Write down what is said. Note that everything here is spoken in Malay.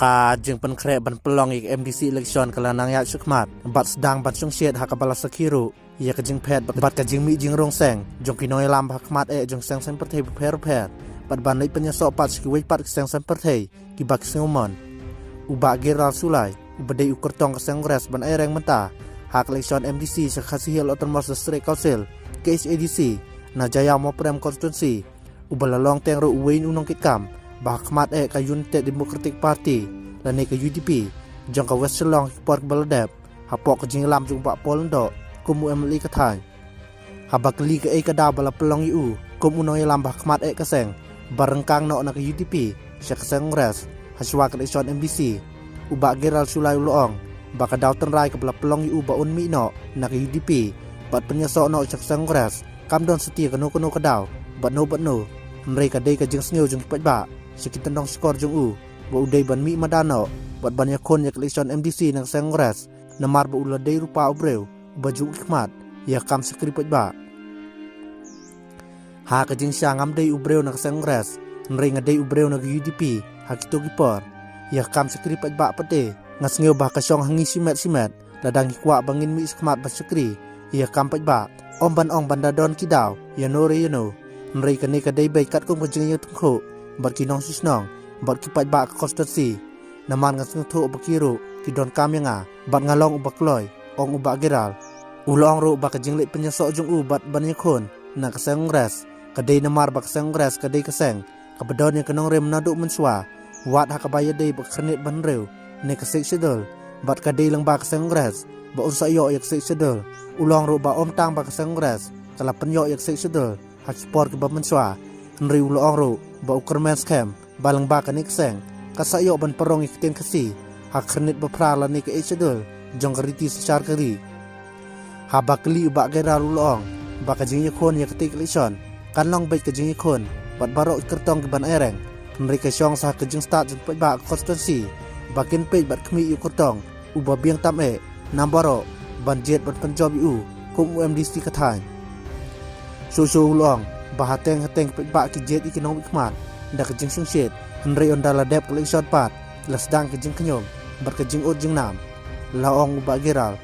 ka jing pen kre ban pelong ik MDC election kala nang ya chukmat bat sedang ban chung shet hakabala sakiru ya ka jing phet bat ka jing mi jing rong seng jong kinoi lam hakmat jong seng sem perthei per bat ban nei penya so pat ski wei pat seng sem perthei ki bak sengomon uba geral sulai ubadei ukertong ka seng res ban reng menta hak election MDC sa khasihil otonomous district council KHADC na jaya mo prem constituency ubalalong teng ro uwein unong kikam Bahakmat ka United Democratic Party lani ka UDP jong ka West Selong Port Baladep hapok ka jing lam jung ba Polando kumu emli ka thai habak li ka ka da bala pelong yu kum unoy lam bahakmat ka seng barengkang no na ka UDP sya ka seng res haswa ka election MBC uba geral sulai uloong baka daw tenrai ka bala pelong yu ba unmi no na ka UDP bat penyaso no sya ka seng res kam don setia ka no ka daw bat no mereka dei ka jing sneu jung pat ba sekitar dong skor jung u ba udai ban mi madano bat ban yakon yak election MDC nang sengres namar ba ula dei rupa obreu ba jung ikmat ya kam skripet ba ha ka jing syangam dei ubreu nang sengres nring dei ubreu nang UDP hakito gipor ya kam skripet ba pate ngasngeu ba ka syong hangi simet ladang ikwa bangin mi skmat ba skri ya kam pat ba om ban ong bandadon kidaw ya no re no nri ka ni ka dei bai kat kong jing yu tungkho bat kinong sisnong bat kipat ba konstitusi naman nga sungtho bakiru kidon kamyanga bat ngalong ubakloy ong ubak geral ulong ro ba kajing le penyaso jung u bat banyakon na kaseng res kadai namar ba kaseng res kadai kaseng kabadon yang kanong rem nadu menswa wat hakabaya dei ba khanit banrew ne kasek sidol bat kadai lang ba kaseng res ba unsa yo yak sek sidol ulong ro ba om tang ba kaseng res kala penyo yak sek sidol hakspor ke ba menswa nri ulong ro ba ukermen scam balang ba kanik seng kasayo ban perong ikten kasi hak khnit ba prala ni ke echedul jong kariti secar kari habakli ba geral ulong ba kajing yakon yaktik lison kanlong bait kajing yakon bat barok kertong ke ban ereng nri ke syong sa kajing start jeng ba konstitusi bakin pej bat khmi yu kertong uba biang tam nambaro ban jet ban penjob yu kum UMDC kathai so ulong bahateng ba ki jet ikinong ikmat nda ka jing sungshet henry ondala dep election pat lasdang ka jing kenyom bar ka jing ut jing nam laong ba geral